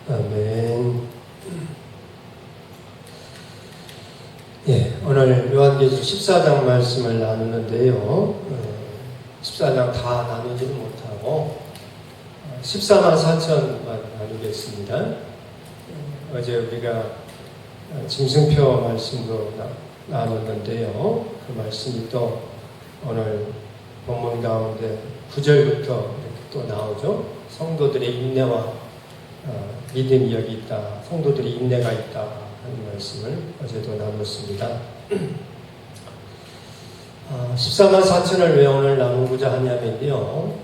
아멘. 예, 오늘 요한계시록 14장 말씀을 나누는데요. 14장 다 나누지는 못하고 14만 4천만 나누겠습니다. 어제 우리가 짐승표 말씀도 나눴는데요. 그 말씀이 또 오늘 본문 가운데 9절부터 이렇게 또 나오죠. 성도들의 인내와 믿음이 여기 있다. 성도들의 인내가 있다 하는 말씀을 어제도 나눴습니다. 14만 4천을 왜 오늘 나누고자 하냐면요.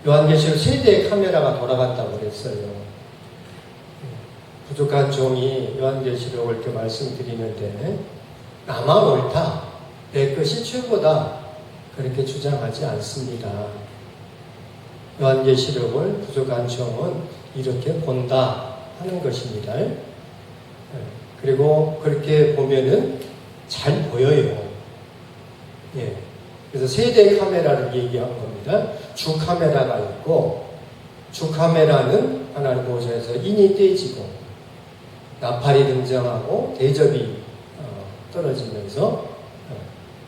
요한계시록 세대의 카메라가 돌아갔다고 그랬어요. 부족한 종이 요한계시록을 이렇게 말씀드리는데 나만 옳다, 내 것이 최고다 그렇게 주장하지 않습니다. 요한계시록을 부족한 종은 이렇게 본다 하는 것입니다. 그리고 그렇게 보면은 잘 보여요. 예. 그래서 세대 카메라를 얘기한 겁니다. 주 카메라가 있고, 주 카메라는 하나님 보좌에서 인이 떼지고 나팔이 등장하고 대접이 떨어지면서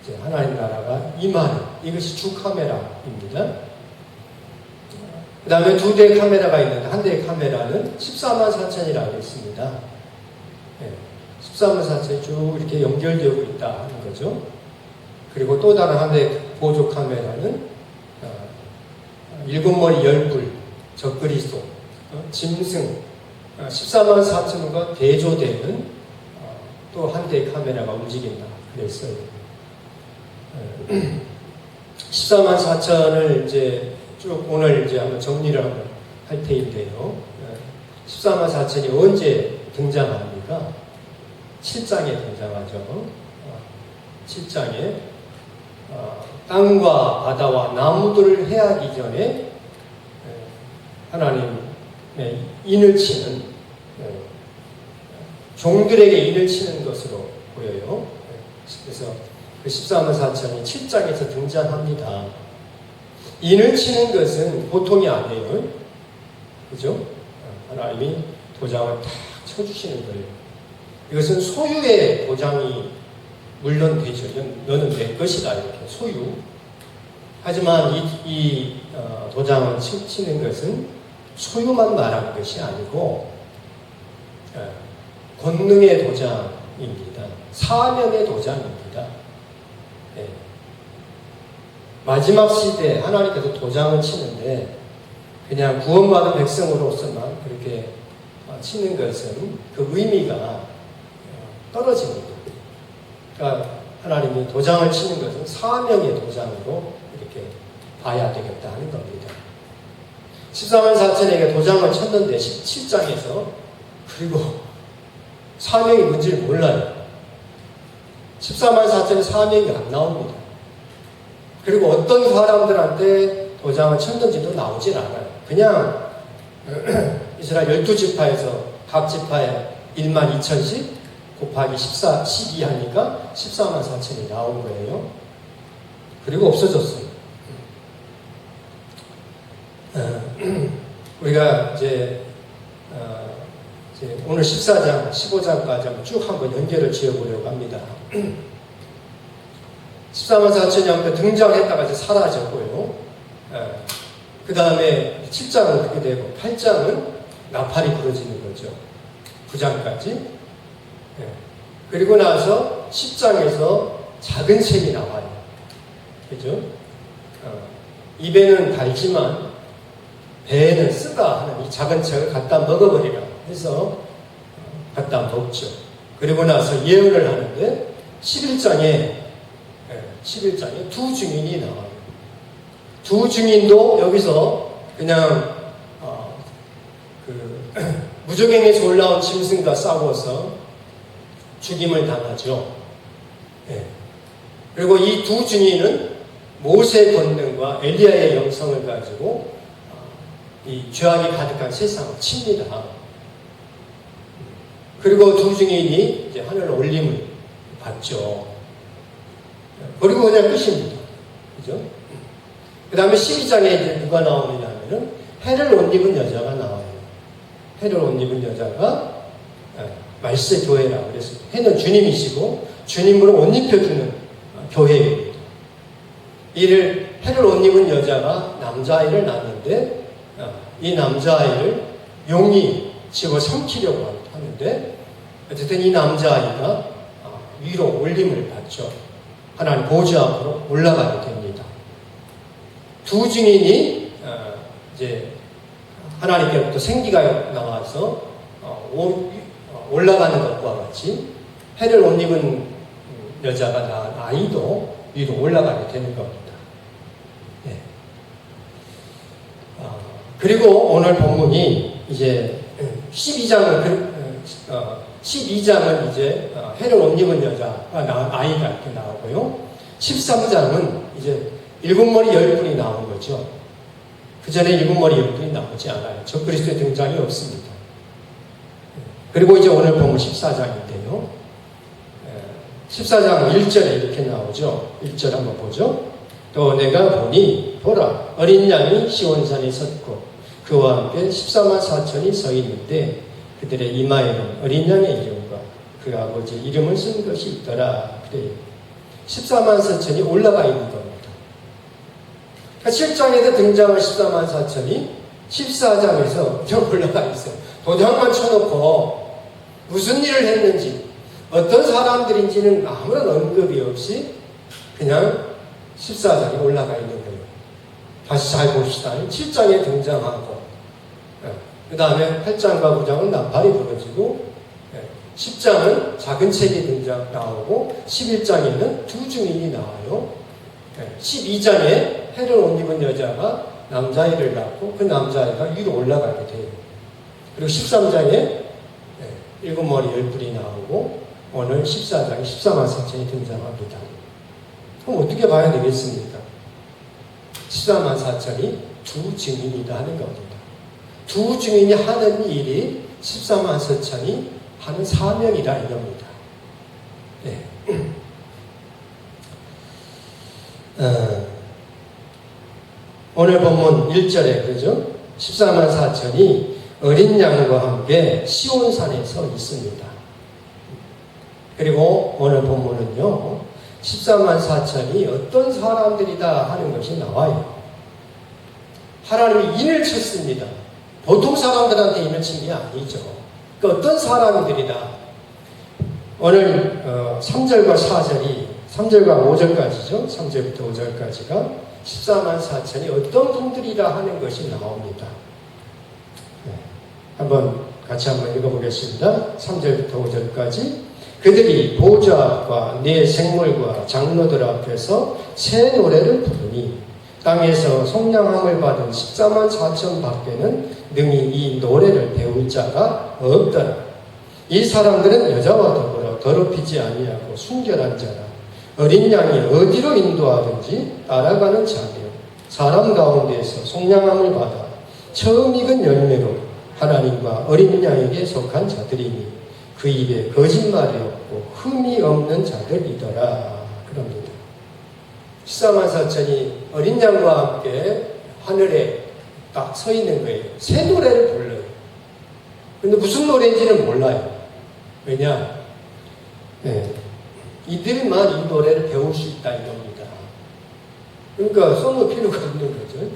이제 하나님 나라가 임하는, 이것이 주 카메라입니다. 그 다음에 두 대의 카메라가 있는데 한 대의 카메라는 14만 4천이라고 했습니다. 14만 4천이 쭉 이렇게 연결되고 있다 하는 거죠. 그리고 또 다른 한 대의 보조 카메라는 일곱 머리 열불, 적그리스도, 짐승, 14만 4천과 대조되는 또 한 대의 카메라가 움직인다 그랬어요. 14만 4천을 이제 쭉 오늘 이제 한번 정리를 한번 할 테인데요. 14만 4천이 언제 등장합니까? 7장에 등장하죠. 7장에 땅과 바다와 나무들을 해하기 전에 하나님의 인을 치는, 종들에게 인을 치는 것으로 보여요. 그래서 그 14만 4천이 7장에서 등장합니다. 인을 치는 것은 보통이 아니에요. 그죠? 하나님이 도장을 탁 쳐주시는 거예요. 이것은 소유의 도장이 물론 되죠. 너는 내 것이다 이렇게 소유. 하지만 이 도장을 치는 것은 소유만 말하는 것이 아니고 권능의 도장입니다. 사명의 도장입니다. 네. 마지막 시대에 하나님께서 도장을 치는데 그냥 구원받은 백성으로서만 그렇게 치는 것은 그 의미가 떨어지는 거예요. 그러니까 하나님이 도장을 치는 것은 사명의 도장으로 이렇게 봐야 되겠다 하는 겁니다. 14만 4천에게 도장을 쳤는데 17장에서 그리고 사명이 뭔지를 몰라요. 14만 4천의 사명이 안 나옵니다. 그리고 어떤 사람들한테 도장을 쳤는지도 나오질 않아요. 그냥 이스라엘 12지파에서 각 지파에 1만 2천씩 곱하기 12 하니까 14만 4천이 나온 거예요. 그리고 없어졌어요. 우리가 이제 오늘 14장, 15장까지 쭉 한번 연결을 지어보려고 합니다. 14만 4천이 한번 등장했다가 이제 사라졌고요. 그 다음에 7장은 그렇게 되고 8장은 나팔이 부러지는 거죠. 9장까지. 그리고 나서 10장에서 작은 샘이 나와요. 그죠? 입에는 달지만 배에는 쓰다 하는 이 작은 책을 갖다 먹어버리라 해서 갖다 먹죠. 그리고 나서 예언을 하는데 11장에 두 증인이 나와요. 두 증인도 여기서 그냥 무적행에서 올라온 짐승과 싸워서 죽임을 당하죠. 그리고 이 두 증인은 모세의 권능과 엘리야의 영성을 가지고 이 죄악이 가득한 세상을 칩니다. 그리고 두 증인이 이제 하늘 올림을 받죠. 그리고 그냥 끝입니다. 그죠? 그 다음에 12장에 이제 누가 나오느냐 하면은 해를 못 입은 여자가 나와요. 해를 옷 입은 여자가 말세 교회라고 그랬습니다. 해는 주님이시고 주님으로 옷 입혀주는 교회입니다. 이를 해를 옷 입은 여자가 남자아이를 낳는데 이 남자아이를 용이 집어삼키려고 하는데 어쨌든 이 남자아이가 위로 올림을 받죠. 하나님 보좌 앞으로 올라가게 됩니다. 두 증인이 이제 하나님께로부터 생기가 나와서 올라가는 것과 같이 해를 옷 입은 여자가 낳은 아이도 위로 올라가게 되는 겁니다. 네. 그리고 오늘 본문이 이제 12장은 이제 해를 옷 입은 여자가 낳은 아이가 이렇게 나오고요. 13장은 이제 일곱 머리 열 분이 나온 거죠. 그 전에 일곱 머리 열 분이 나오지 않아요. 적그리스도의 등장이 없습니다. 그리고 이제 오늘 본문 14장인데요. 14장 1절에 이렇게 나오죠. 1절 한번 보죠. 또 내가 보니 보라 어린 양이 시온산에 섰고 그와 함께 14만 4천이 서 있는데 그들의 이마에는 어린 양의 이름과 그 아버지 이름을 쓴 것이 있더라. 그래요. 14만 4천이 올라가 있는 겁니다. 그러니까 7장에서 등장한 14만 4천이 14장에서 그냥 올라가 있어요. 도장만 쳐놓고 무슨 일을 했는지 어떤 사람들인지는 아무런 언급이 없이 그냥 14장에 올라가 있는 거예요. 다시 잘 봅시다. 7장에 등장하고 그 다음에 8장과 9장은 나팔이 부러지고 10장은 작은 책이 나오고 11장에는 두 증인이 나와요. 12장에 해를 옷 입은 여자가 남자아이를 낳고 그 남자아이가 위로 올라가게 돼요. 그리고 13장에 일곱 머리 열 뿔이 나오고 오늘 14장에 14만 4천이 등장합니다. 그럼 어떻게 봐야 되겠습니까? 14만 4천이 두 증인이다 하는 겁니다. 두 증인이 하는 일이 14만 4천이 하는 사명이다 이겁니다. 네. 오늘 본문 1절에 그죠? 14만 4천이 어린 양과 함께 시온산에 서 있습니다. 그리고 오늘 본문은요 14만 4천이 어떤 사람들이다 하는 것이 나와요. 하나님이 인을 쳤습니다. 보통 사람들한테 인을 친 게 아니죠. 그 어떤 사람들이다. 오늘 3절과 4절이 3절과 5절까지죠. 3절부터 5절까지가 14만 4천이 어떤 분들이라 하는 것이 나옵니다. 같이 한번 읽어보겠습니다. 3절부터 5절까지 그들이 보좌 앞과 네 생물과 장로들 앞에서 새 노래를 부르니 땅에서 속량함을 받은 14만 4천 밖에는 능히 이 노래를 배울 자가 없더라. 이 사람들은 여자와 더불어 더럽히지 아니하고 순결한 자라. 어린 양이 어디로 인도하든지 따라가는 자며 사람 가운데에서 속량함을 받아 처음 익은 열매로 하나님과 어린 양에게 속한 자들이니 그 입에 거짓말이 없고 흠이 없는 자들이더라. 그럽니다. 14만 4천이 어린 양과 함께 하늘에 딱 서 있는 거예요. 새 노래를 불러요. 근데 무슨 노래인지는 몰라요. 왜냐? 이들만 이 노래를 배울 수 있다 이겁니다. 그러니까 써놓을 필요가 없는 거죠.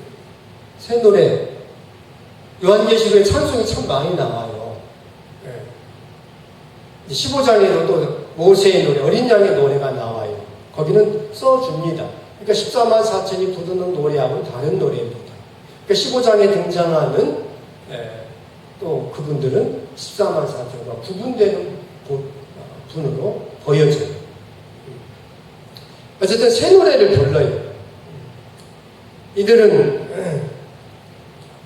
새 노래. 요한계시록에 찬송이 참 많이 나와요. 15장에도 또 모세의 노래, 어린 양의 노래가 나와요. 거기는 써줍니다. 그러니까 14만 4천이 부르는 노래하고는 다른 노래입니다. 그러니까 15장에 등장하는 또 그분들은 14만 4천과 구분되는 분으로 보여져요. 어쨌든 새 노래를 불러요. 이들은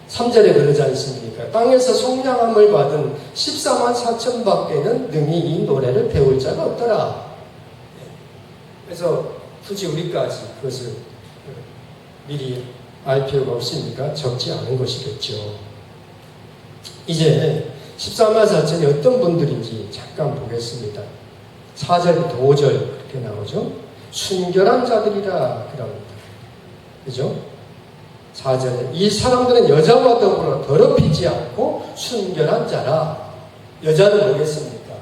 3절에 그러지 않습니까? 땅에서 속량함을 받은 14만 4천 밖에는 능히 이 노래를 배울 자가 없더라. 그래서 굳이 우리까지 그것을 미리 알 필요가 없으니까 적지 않은 것이겠죠. 이제 14만 4천이 어떤 분들인지 잠깐 보겠습니다. 4절부터 5절 그렇게 나오죠. 순결한 자들이라 그럽니다. 그죠? 4절에 이 사람들은 여자와 더불어 더럽히지 않고 순결한 자라. 여자는 뭐겠습니까?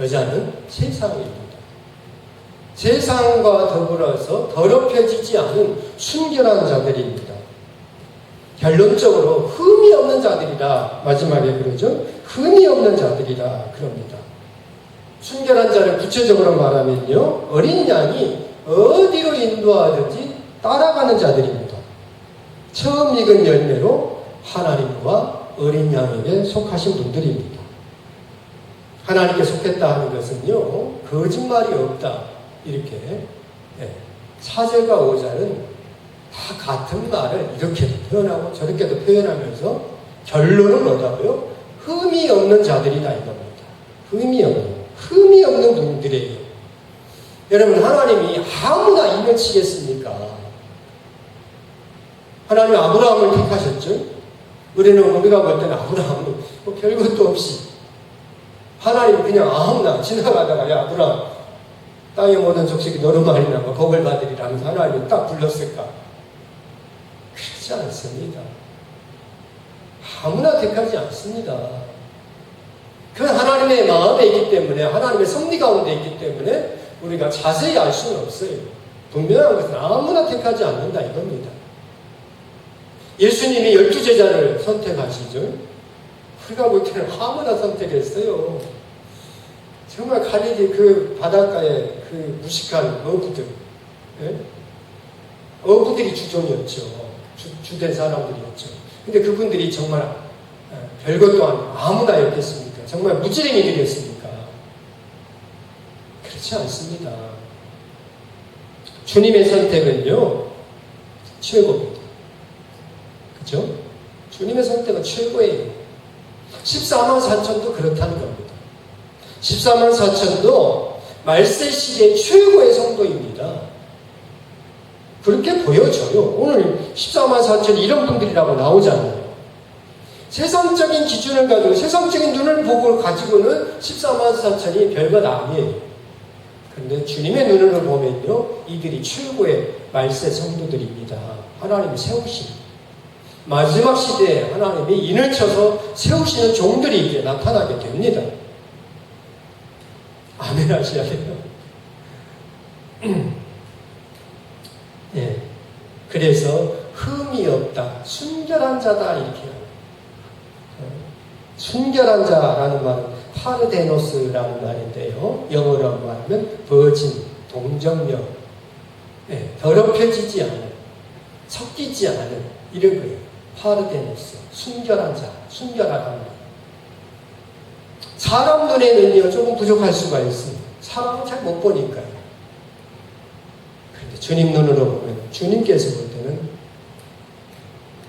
여자는 세상입니다. 세상과 더불어서 더럽혀지지 않은 순결한 자들입니다. 결론적으로 흠이 없는 자들이다. 마지막에 그러죠. 흠이 없는 자들이다. 그럽니다. 순결한 자를 구체적으로 말하면요. 어린 양이 어디로 인도하든지 따라가는 자들입니다. 처음 익은 열매로 하나님과 어린 양에게 속하신 분들입니다. 하나님께 속했다 하는 것은요. 거짓말이 없다. 이렇게 4절과 5절은 다 같은 말을 이렇게도 표현하고 저렇게도 표현하면서 결론은 뭐라고요? 흠이 없는 자들이다 이겁니다. 흠이 없는 분들이에요. 여러분 하나님이 아무나 인을 치겠습니까? 하나님 아브라함을 택하셨죠? 우리가 볼 때는 아브라함은 뭐 별것도 없이 하나님이 그냥 아무나 지나가다가 야 아브라함 땅의 모든 족속이 너로 말이나 복을 받으리라면서 하나님이 딱 불렀을까? 그렇지 않습니다. 아무나 택하지 않습니다. 그건 하나님의 마음에 있기 때문에 하나님의 섭리 가운데 있기 때문에 우리가 자세히 알 수는 없어요. 분명한 것은 아무나 택하지 않는다 이겁니다. 예수님이 12제자를 선택하시죠. 우리가 볼 때는 아무나 선택했어요. 정말 갈릴리 그 바닷가에 그 무식한 어부들, 어부들이 주종이었죠. 주된 사람들이었죠. 근데 그분들이 정말 별것도 아니고 아무나였겠습니까? 정말 무지랭이들이었습니까? 그렇지 않습니다. 주님의 선택은요, 최고입니다. 그죠? 주님의 선택은 최고예요. 14만 4천도 그렇다는 겁니다. 14만 4천도 말세 시대의 최고의 성도입니다. 그렇게 보여져요. 오늘 14만 4천 이런 분들이라고 나오잖아요. 세상적인 기준을 가지고 세상적인 눈을 보고 가지고는 14만 4천이 별것 아니에요. 그런데 주님의 눈으로 보면요, 이들이 최고의 말세 성도들입니다. 하나님이 세우신 마지막 시대에 하나님이 인을 쳐서 세우시는 종들이 이제 나타나게 됩니다. 아멘 하셔야 돼요. 예. 그래서 흠이 없다, 순결한 자다 이렇게 해요. 순결한 자라는 말은 파르데노스라는 말인데요. 영어로 말하면 버진, 동정녀, 더럽혀지지 않은, 섞이지 않은 이런 거예요. 파르데노스, 순결한 자, 순결하다는 말. 사람 눈에는요 조금 부족할 수가 있습니다. 사람은 잘 못 보니까요. 그런데 주님 눈으로 보면 주님께서 볼 때는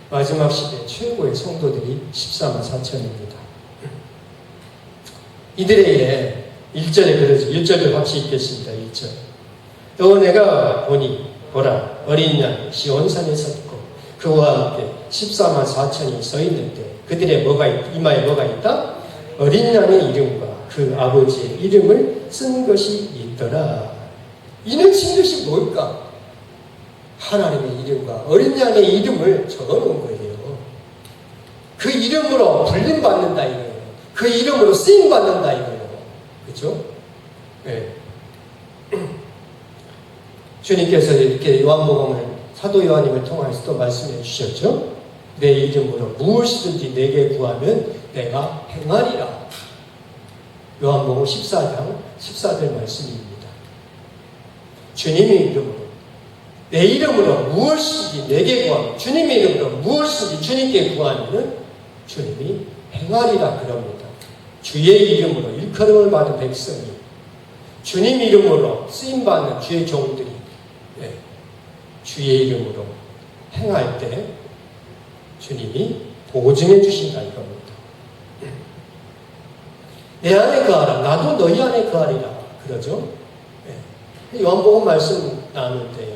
마지막 시대 최고의 성도들이 14만 4천입니다. 이들에게 1절에 그러죠. 1절도 같이 읽겠습니다. 1절. 또 내가 보니 보라 어린 양이 시온산에 섰고 그와 함께 14만 4천이 서 있는데 그들의 이마에 뭐가 있다? 어린 양의 이름과 그 아버지의 이름을 쓴 것이 있더라. 이는 쓴 것이 뭘까? 하나님의 이름과 어린 양의 이름을 적어놓은 거예요. 그 이름으로 불림받는다 이거예요. 그 이름으로 쓰임받는다 이거예요. 그렇죠? 네. 주님께서 이렇게 요한복음을 사도 요한님을 통해서도 말씀해 주셨죠. 내 이름으로 무엇이든지 내게 구하면 내가 행하리라. 요한복음 14장 14절 말씀입니다. 주님의 이름으로 내 이름으로 무엇이든지 내게 구하면 주님의 이름으로 무엇이든지 주님께 구하면 주님이 행하리라 그럽니다. 주의 이름으로 일컬음을 받은 백성이 주님 이름으로 쓰임받는 주의 종들이 주의 이름으로 행할 때 주님이 보증해 주신다 이겁니다. 내 안에 거하라 나도 너희 안에 거하리라 그러죠. 요한복음 말씀 나누는데요.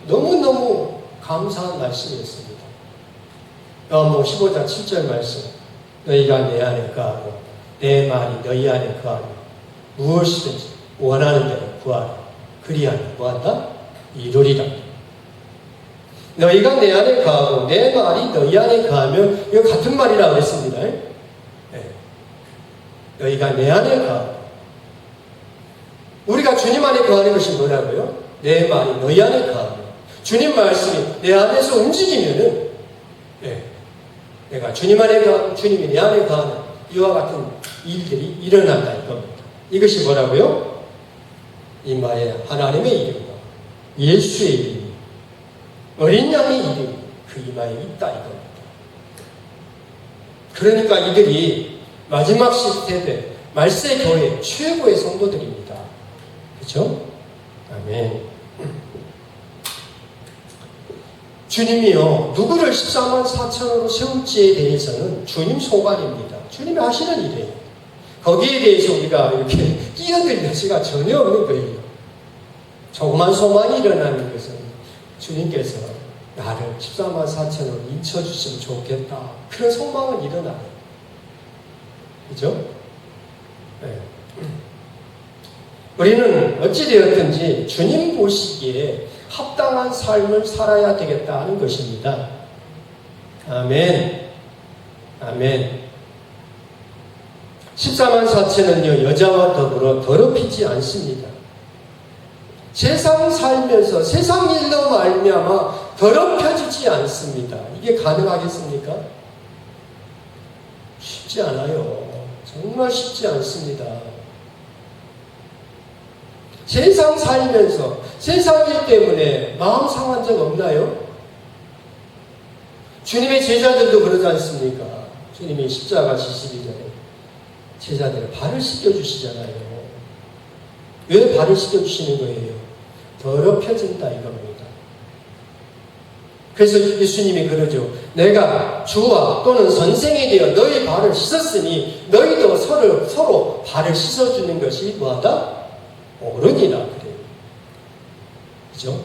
너무너무 감사한 말씀이었습니다. 요한복음 15장 7절 말씀 너희가 내 안에 거하고 내 말이 너희 안에 거하며 무엇이든지 원하는 대로 구하라. 그리하면 뭐한다? 이루리라. 너희가 내 안에 거하고 내 말이 너희 안에 거하면 이거 같은 말이라고 그랬습니다. 네. 너희가 내 안에 거하고 우리가 주님 안에 거하는 것이 뭐라고요? 내 말이 너희 안에 거하면 주님 말씀이 내 안에서 움직이면은 네. 내가 주님 안에 거하고 주님이 내 안에 거하는 이와 같은 일들이 일어난다 이겁니다. 이것이 뭐라고요? 이마에 하나님의 이름과 예수의 이름이 어린 양의 이름이 그 이마에 있다 이겁니다. 그러니까 이들이 마지막 시대대 말세 교회 최고의 성도들입니다. 그렇죠? 아멘. 주님이요 누구를 14만 4천으로 세울지에 대해서는 주님 소관입니다. 주님이 하시는 일이에요. 거기에 대해서 우리가 이렇게 끼어들 여지가 전혀 없는 거예요. 조그만 소망이 일어나는 것은 주님께서 나를 14만 4천으로 인쳐주시면 좋겠다. 그런 소망은 일어나요. 그죠? 네. 우리는 어찌되었든지 주님 보시기에 합당한 삶을 살아야 되겠다는 것입니다. 아멘. 아멘. 14만 4천은요, 여자와 더불어 더럽히지 않습니다. 세상 살면서 세상 일로 말미암아 더럽혀지지 않습니다. 이게 가능하겠습니까? 쉽지 않아요. 정말 쉽지 않습니다. 세상 살면서 세상 일 때문에 마음 상한 적 없나요? 주님의 제자들도 그러지 않습니까? 주님이 십자가 지시기 전에 제자들의 발을 씻겨주시잖아요. 왜 발을 씻겨주시는 거예요? 더럽혀진다 이겁니다. 그래서 예수님이 그러죠. 내가 주와 또는 선생이 되어 너희 발을 씻었으니 너희도 서로 발을 씻어주는 것이 뭐하다? 옳으니라 그래요. 그죠?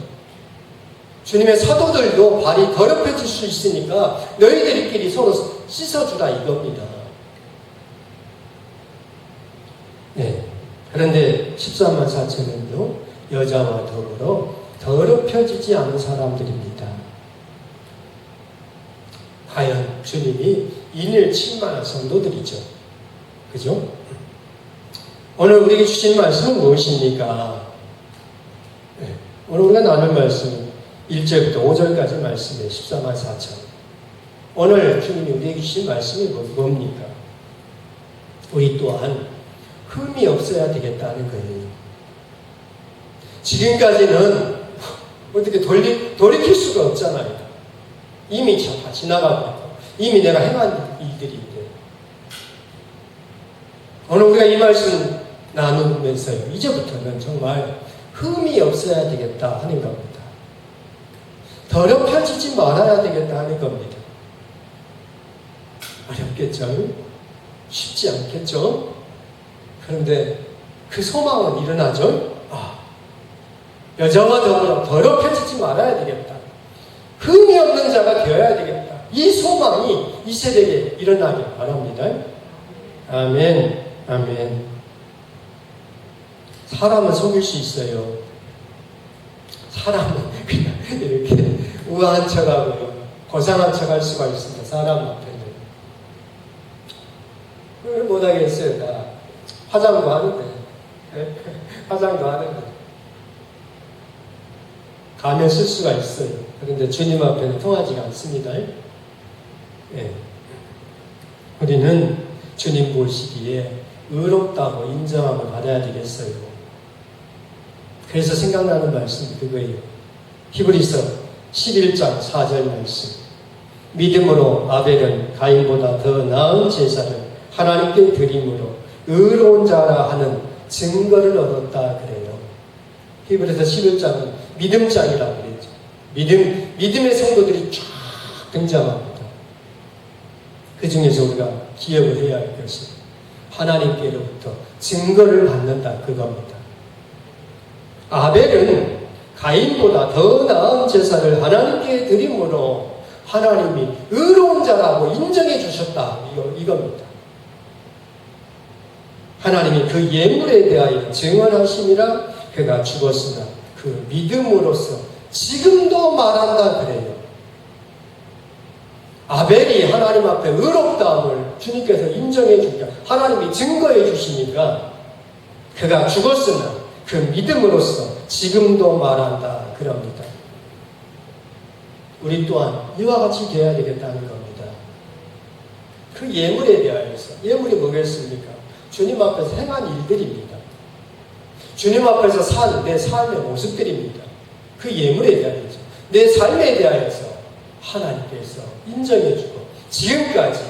주님의 사도들도 발이 더럽혀질 수 있으니까 너희들끼리 서로 씻어주라 이겁니다. 네. 그런데 14만 4천은요, 여자와 더불어 더럽혀지지 않은 사람들입니다. 과연 주님이 인을 칠만한 성도들이죠. 그죠? 오늘 우리에게 주신 말씀은 무엇입니까? 네. 오늘 우리가 나눌 말씀은 1절부터 5절까지 말씀에 14만 4천. 오늘 주님이 우리에게 주신 말씀이 뭡니까? 우리 또한 흠이 없어야 되겠다는 거예요. 지금까지는 어떻게 돌이킬 수가 없잖아요. 이미 다 지나가고 있고, 이미 내가 행한 일들인데. 오늘 우리가 이 말씀 나누면서요, 이제부터는 정말 흠이 없어야 되겠다 하는 겁니다. 더럽혀지지 말아야 되겠다 하는 겁니다. 어렵겠죠? 쉽지 않겠죠? 그런데 그 소망은 일어나죠? 여자와 더불어 더럽혀지지 말아야 되겠다. 흠이 없는 자가 되어야 되겠다. 이 소망이 이 세대에 일어나길 바랍니다. 아멘, 아멘. 사람은 속일 수 있어요. 사람은 그냥 이렇게 우아한 척하고 고상한 척할 수가 있습니다. 사람 앞에는. 그걸 못하겠어요. 나 화장도 하는데. 화장도 하는데. 가면 쓸 수가 있어요. 그런데 주님 앞에는 통하지가 않습니다. 네. 우리는 주님 보시기에 의롭다고 인정하고 받아야 되겠어요. 그래서 생각나는 말씀이 그거예요. 히브리서 11장 4절 말씀. 믿음으로 아벨은 가인보다 더 나은 제사를 하나님께 드림으로 의로운 자라 하는 증거를 얻었다 그래요. 히브리서 11장은 믿음장이라고 그랬죠. 믿음의 성도들이 쫙 등장합니다. 그 중에서 우리가 기억을 해야 할 것은 하나님께로부터 증거를 받는다 그겁니다. 아벨은 가인보다 더 나은 제사를 하나님께 드림으로 하나님이 의로운 자라고 인정해 주셨다 이겁니다. 하나님이 그 예물에 대하여 증언하심이라 그가 죽었으나 그 믿음으로써 지금도 말한다 그래요. 아벨이 하나님 앞에 의롭다함을 주님께서 인정해 주니까 하나님이 증거해 주시니까 그가 죽었으나 그 믿음으로써 지금도 말한다 그럽니다. 우리 또한 이와 같이 되어야 되겠다는 겁니다. 그 예물에 대하여서 예물이 뭐겠습니까? 주님 앞에서 행한 일들입니다. 주님 앞에서 산 내 삶의 모습들입니다. 그 예물에 대하여서 내 삶에 대하여서 하나님께서 인정해주고 지금까지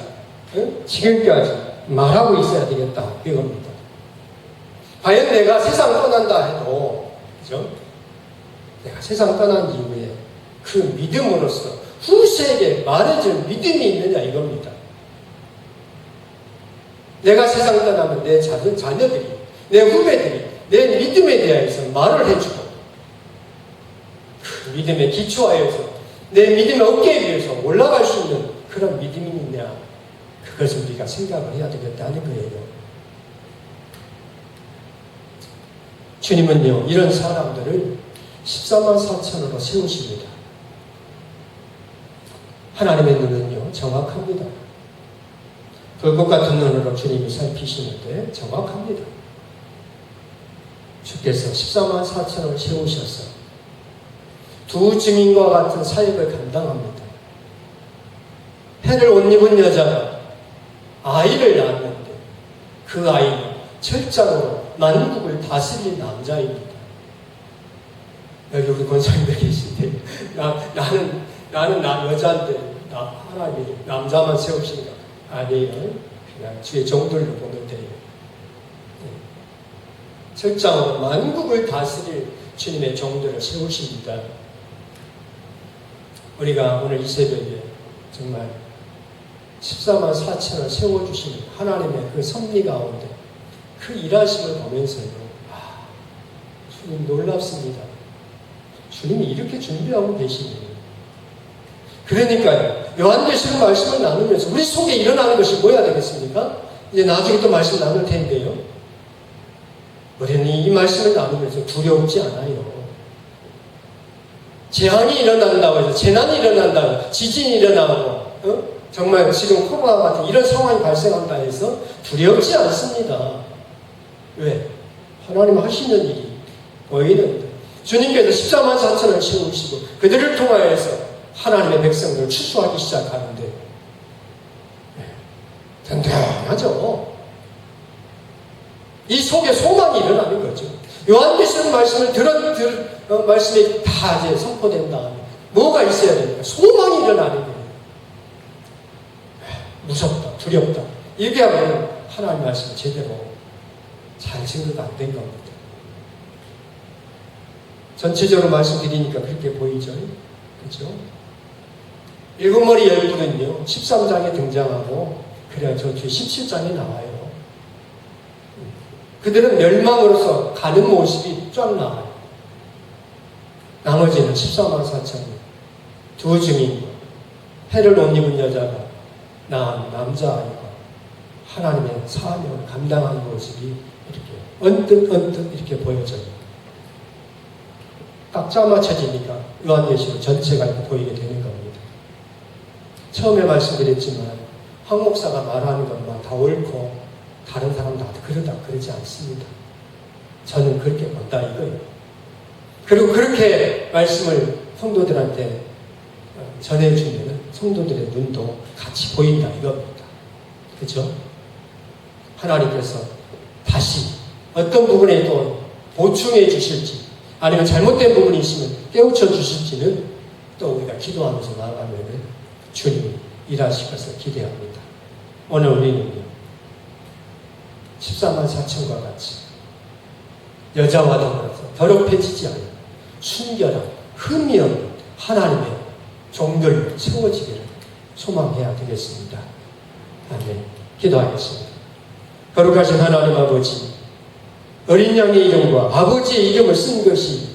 말하고 있어야 되겠다 이겁니다. 과연 내가 세상 떠난다 해도 그죠? 내가 세상 떠난 이후에 그 믿음으로써 후세에게 말해줄 믿음이 있느냐 이겁니다. 내가 세상 떠나면 내 자녀들이 내 후배들이 내 믿음에 대해서 말을 해주고 그 믿음에 기초하여서 내 믿음의 어깨에 비해서 올라갈 수 있는 그런 믿음이 있냐 그것을 우리가 생각을 해야 되겠다는 거예요. 주님은요 이런 사람들을 14만 4천으로 세우십니다. 하나님의 눈은요 정확합니다. 불꽃 같은 눈으로 주님이 살피시는데 정확합니다. 주께서 14만 4천을 세우셔서 두 증인과 같은 사역을 감당합니다. 해를 옷 입은 여자가 아이를 낳았는데 그 아이는 철장으로 만국을 다스린 남자입니다. 여기 우리 권사님들 계신데 나는 여자인데 하나님이 남자만 세우신가? 아니에요. 그냥 주의 종들로 보면 돼요. 철장으로 만국을 다스릴 주님의 종들을 세우십니다. 우리가 오늘 이 새벽에 정말 14만 4천을 세워주신 하나님의 그 섭리 가운데 그 일하심을 보면서요. 주님 놀랍습니다. 주님이 이렇게 준비하고 계시네요. 그러니까요. 요한계시록 말씀을 나누면서 우리 속에 일어나는 것이 뭐야 되겠습니까? 이제 나중에 또 말씀 나눌 텐데요. 우리는 이 말씀을 나누면서 두렵지 않아요. 재앙이 일어난다고 해서 재난이 일어난다고 지진이 일어나고 정말 지금 코로나 같은 이런 상황이 발생한다 해서 두렵지 않습니다. 왜? 하나님 하시는 일이 보이는데 주님께서 14만 4천을 세우시고 그들을 통하여서 하나님의 백성들을 추수하기 시작하는데 든든하죠. 이 속에 소망이 일어나는 거죠. 요한계시록 말씀을 말씀이 다 이제 선포된 다음에 뭐가 있어야 됩니까? 소망이 일어나는 거예요. 무섭다, 두렵다. 이렇게 하면 하나님 말씀을 제대로 잘 증거가 안 된 겁니다. 전체적으로 말씀드리니까 그렇게 보이죠? 그렇죠? 일곱 머리 열둘은요 13장에 등장하고 그래야 저 뒤에 17장에 나와요. 그들은 멸망으로서 가는 모습이 쫙 나와요. 나머지는 14만 4천이 두 증인과 해를 옷 입은 여자가 낳은 남자아이가 하나님의 사명을 감당하는 모습이 이렇게 언뜻 이렇게 보여져요. 딱 짜맞춰지니까 요한계시록 전체가 이렇게 보이게 되는 겁니다. 처음에 말씀드렸지만 황 목사가 말하는 것만 다 옳고 다른 사람 다 그러지 않습니다. 저는 그렇게 본다 이거예요. 그리고 그렇게 말씀을 성도들한테 전해주면 성도들의 눈도 같이 보인다 이겁니다. 그렇죠? 하나님께서 다시 어떤 부분에 또 보충해 주실지 아니면 잘못된 부분이 있으면 깨우쳐 주실지는 또 우리가 기도하면서 나아가면 주님이 일하실 것을 기대합니다. 오늘 우리는요 14만 4천과 같이 여자와 더불어서 더럽혀지지 않은 순결한 흠이 없는 하나님의 종들로 채워지기를 소망해야 되겠습니다. 아멘. 기도하겠습니다. 거룩하신 하나님 아버지, 어린 양의 이름과 아버지의 이름을 쓴 것이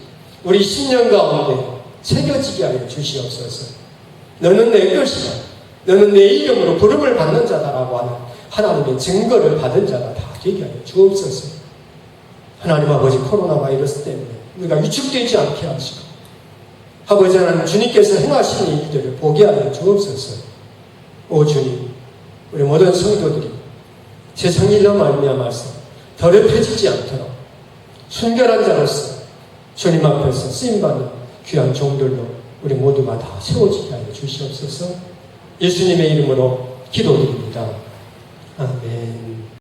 우리 심령 가운데 새겨지게 하여 주시옵소서. 너는 내 것이다. 너는 내 이름으로 부름을 받는 자다라고 하는 하나님의 증거를 받은 자가 다 되게 하여 주옵소서. 하나님 아버지, 코로나 바이러스 때문에 우리가 위축되지 않게 하시고 아버지 하나님 주님께서 행하시는 일들을 보게 하여 주옵소서. 오 주님, 우리 모든 성도들이 세상 일로 말미암아서 더럽혀지지 않도록 순결한 자로서 주님 앞에서 쓰임받는 귀한 종들로 우리 모두가 다 세워지게 하여 주시옵소서. 예수님의 이름으로 기도드립니다. 아멘.